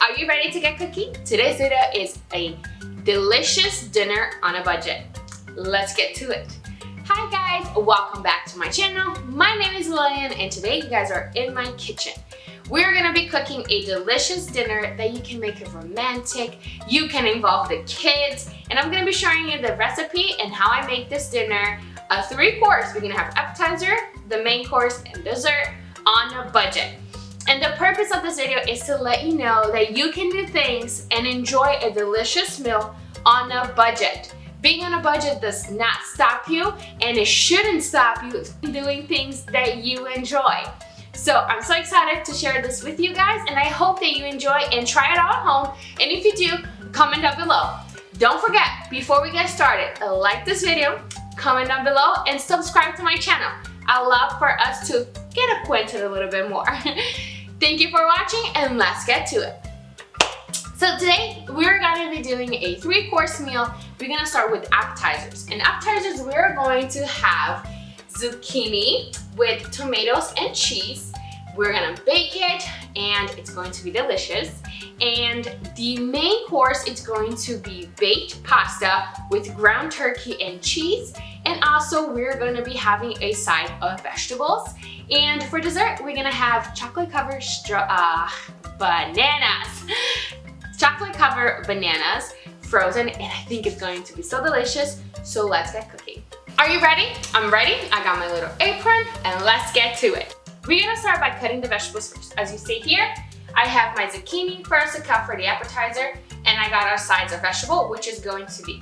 Are you ready to get cooking? Today's video is a delicious dinner on a budget. Let's get to it. Hi guys, welcome back to my channel. My name is Lillian and today you guys are in my kitchen. We're gonna be cooking a delicious dinner that you can make it romantic, you can involve the kids, and I'm gonna be showing you the recipe and how I make this dinner a 3-course. We're gonna have appetizer, the main course, and dessert on a budget. And the purpose of this video is to let you know that you can do things and enjoy a delicious meal on a budget. Being on a budget does not stop you, and it shouldn't stop you doing things that you enjoy. So I'm so excited to share this with you guys, and I hope that you enjoy and try it out at home. And if you do, comment down below. Don't forget, before we get started, like this video, comment down below, and subscribe to my channel. I'd love for us to get acquainted a little bit more. Thank you for watching, and let's get to it. So today we're going to be doing a 3-course meal. We're going to start with appetizers. And appetizers, we're going to have zucchini with tomatoes and cheese. We're going to bake it and it's going to be delicious. And the main course is going to be baked pasta with ground turkey and cheese. And also we're going to be having a side of vegetables. And for dessert, we're going to have chocolate covered bananas. Chocolate covered bananas, frozen, and I think it's going to be so delicious. So let's get cooking. Are you ready? I'm ready. I got my little apron and let's get to it. We're gonna start by cutting the vegetables first. As you see here, I have my zucchini first to cut for the appetizer, and I got our sides of vegetable, which is going to be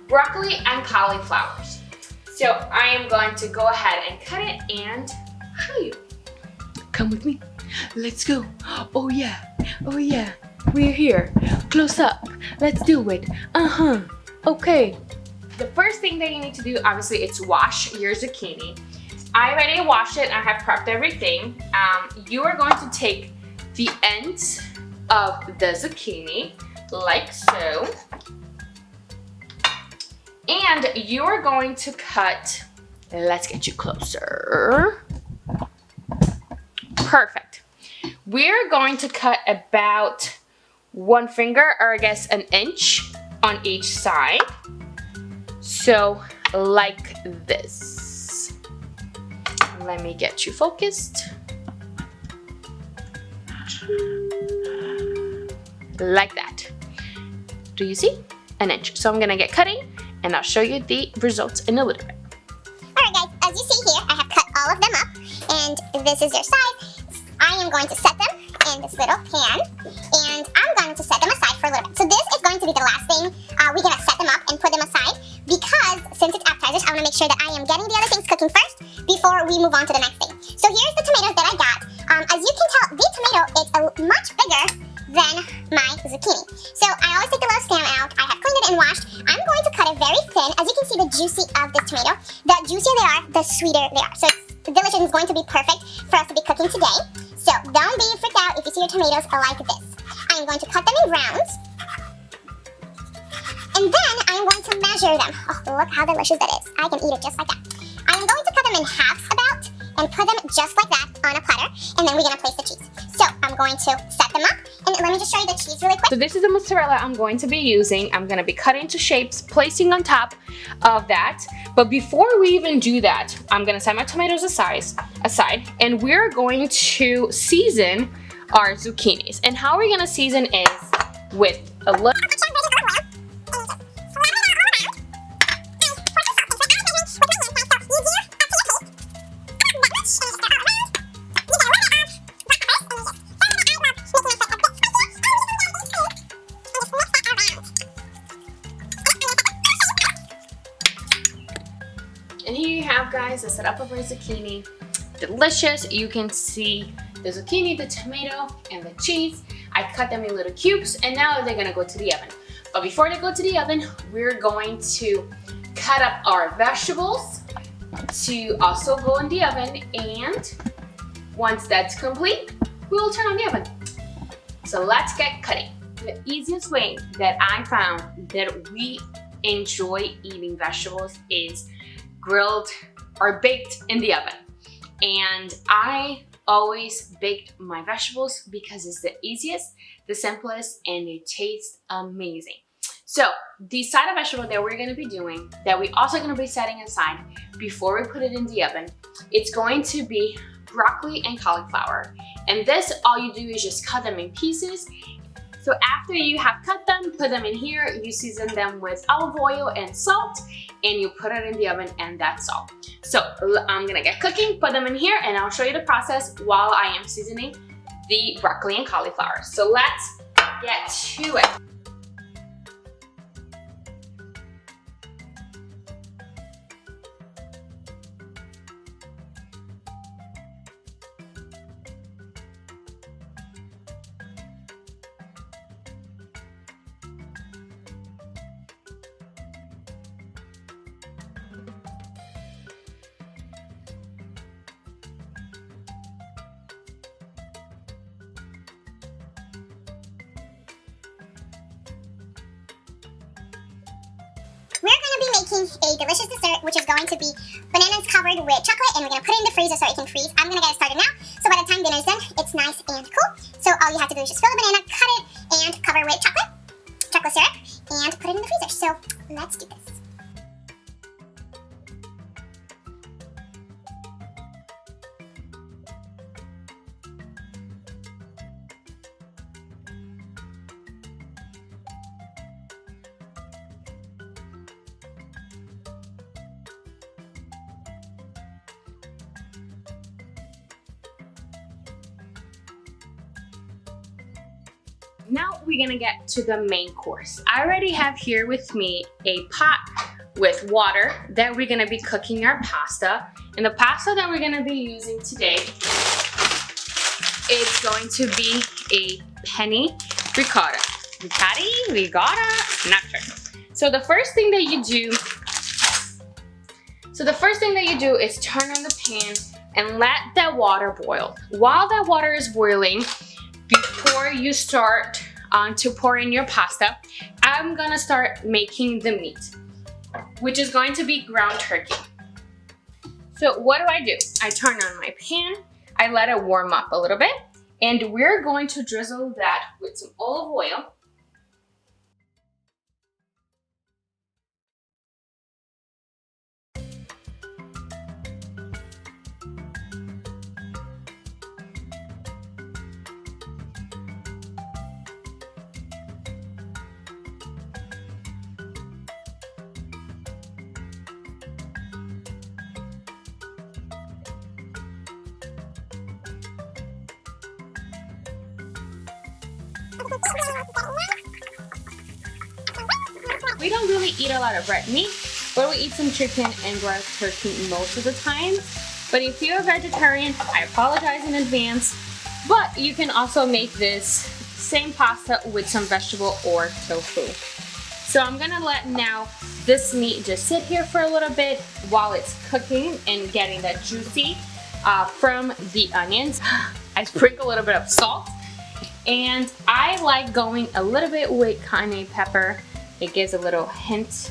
broccoli and cauliflowers. So I am going to go ahead and cut it and show you. Come with me. Let's go. Oh yeah. Oh yeah. We're here. Close up. Let's do it. Okay. The first thing that you need to do, obviously, it's wash your zucchini. I already washed it. I have prepped everything. You are going to take the ends of the zucchini, like so. And you are going to cut, let's get you closer. Perfect. We're going to cut about 1 finger, or I guess an inch on each side. So like this. Let me get you focused. Like that. Do you see? An inch. So I'm gonna get cutting and I'll show you the results in a little bit. Alright guys, as you see here, I have cut all of them up, and this is their size. I am going to set them in this little pan, and I'm going to set them aside for a little bit. So this is going to be the last thing. We're going to set them up and put them aside, because since it's appetizers, I want to make sure that I am getting the other things cooking first before we move on to the next thing. So here's the tomatoes that I got. As you can tell, the tomato is much bigger than my zucchini. So I always take the little stem out. I have cleaned it and washed. I'm going to cut it very thin. As you can see, the juicy of this tomato, the juicier they are, the sweeter they are. So the delicious is going to be perfect for us to be cooking today. So don't be freaked out if you see your tomatoes like this. I am going to cut them in rounds. And then I am going to measure them. Oh, look how delicious that is. I can eat it just like that. I am going to cut them in halves about and put them just like that on a platter. And then we're going to place the cheese. So I'm going to set them up. And let me just show you the cheese really quick. So this is the mozzarella I'm going to be using. I'm going to be cutting into shapes, placing on top of that. But before we even do that, I'm going to set my tomatoes aside, and we're going to season our zucchinis. And how we're going to season is with a little... And here you have, guys, the setup of our zucchini. Delicious. You can see the zucchini, the tomato, and the cheese. I cut them in little cubes, and now they're gonna go to the oven. But before they go to the oven, we're going to cut up our vegetables to also go in the oven, and once that's complete, we'll turn on the oven. So let's get cutting. The easiest way that I found that we enjoy eating vegetables is grilled or baked in the oven. And I always bake my vegetables because it's the easiest, the simplest, and it tastes amazing. So the side of vegetable that we're gonna be doing, that we also gonna be setting aside before we put it in the oven, it's going to be broccoli and cauliflower. And this, all you do is just cut them in pieces. So after you have cut them, put them in here, you season them with olive oil and salt, and you put it in the oven, and that's all. So I'm gonna get cooking, put them in here, and I'll show you the process while I am seasoning the broccoli and cauliflower. So let's get to it. We're going to be making a delicious dessert, which is going to be bananas covered with chocolate, and we're going to put it in the freezer so it can freeze. I'm going to get it started now, so by the time dinner's done, it's nice and cool. So all you have to do is just fill the banana, cut it, and cover with chocolate syrup, and put it in the freezer. So let's do this. Now we're gonna get to the main course. I already have here with me a pot with water that we're gonna be cooking our pasta. And the pasta that we're gonna be using today is going to be a penne ricotta. Ricotta, not sure. So the first thing that you do is turn on the pan and let that water boil. While that water is boiling, before you start to pour in your pasta, I'm gonna start making the meat, which is going to be ground turkey. So what do? I turn on my pan, I let it warm up a little bit, and we're going to drizzle that with some olive oil. We don't really eat a lot of red meat, but we eat some chicken and ground turkey most of the time. But if you're a vegetarian, I apologize in advance, but you can also make this same pasta with some vegetable or tofu. So I'm gonna let now this meat just sit here for a little bit while it's cooking and getting that juicy from the onions. I sprinkle a little bit of salt, and I like going a little bit with cayenne pepper. It gives a little hint,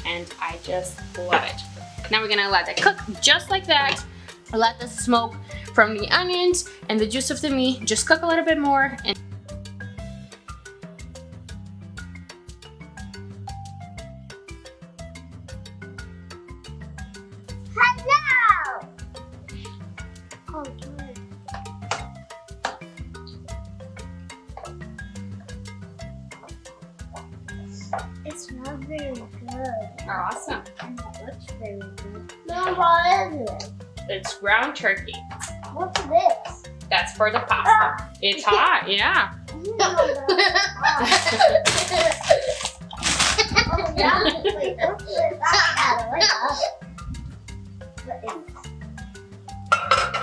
and I just love it. Now we're gonna let that cook just like that. Let the smoke from the onions and the juice of the meat just cook a little bit more. And Hello! Oh, good. It smells very good. awesome. And it looks very good. Mom, what is it? It's ground turkey. What's this? That's for the pasta. It's hot, yeah. Oh, yeah. Wait, what's this?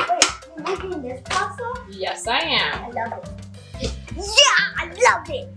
Wait, you're making this pasta? Yes, I am. I love it. Yeah, I love it.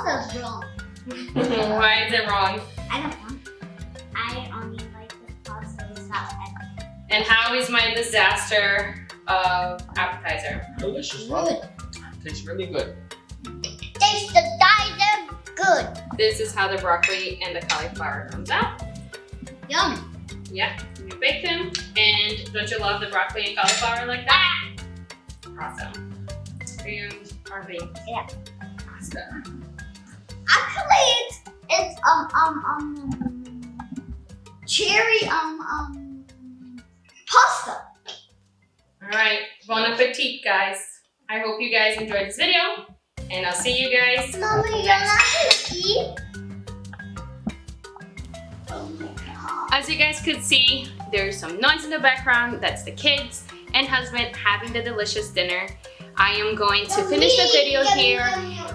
pasta's wrong. Why is it wrong? I don't know. I only like the pasta with salt. And how is my disaster appetizer? Delicious, Mom. Tastes really good. Tastes the good. This is how the broccoli and the cauliflower comes out. Yum. Yeah, you bake them. And don't you love the broccoli and cauliflower like that? Awesome. And our baked pasta. Actually, it's cherry pasta. All right, bon appetit, guys. I hope you guys enjoyed this video, and I'll see you guys. Mommy, you're not gonna eat? Oh my god. As you guys could see, there's some noise in the background. That's the kids and husband having the delicious dinner. I am going to finish the video here.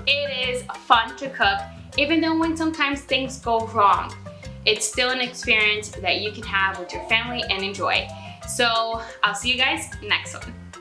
It is fun to cook, even though when sometimes things go wrong. It's still an experience that you can have with your family and enjoy. So I'll see you guys next one.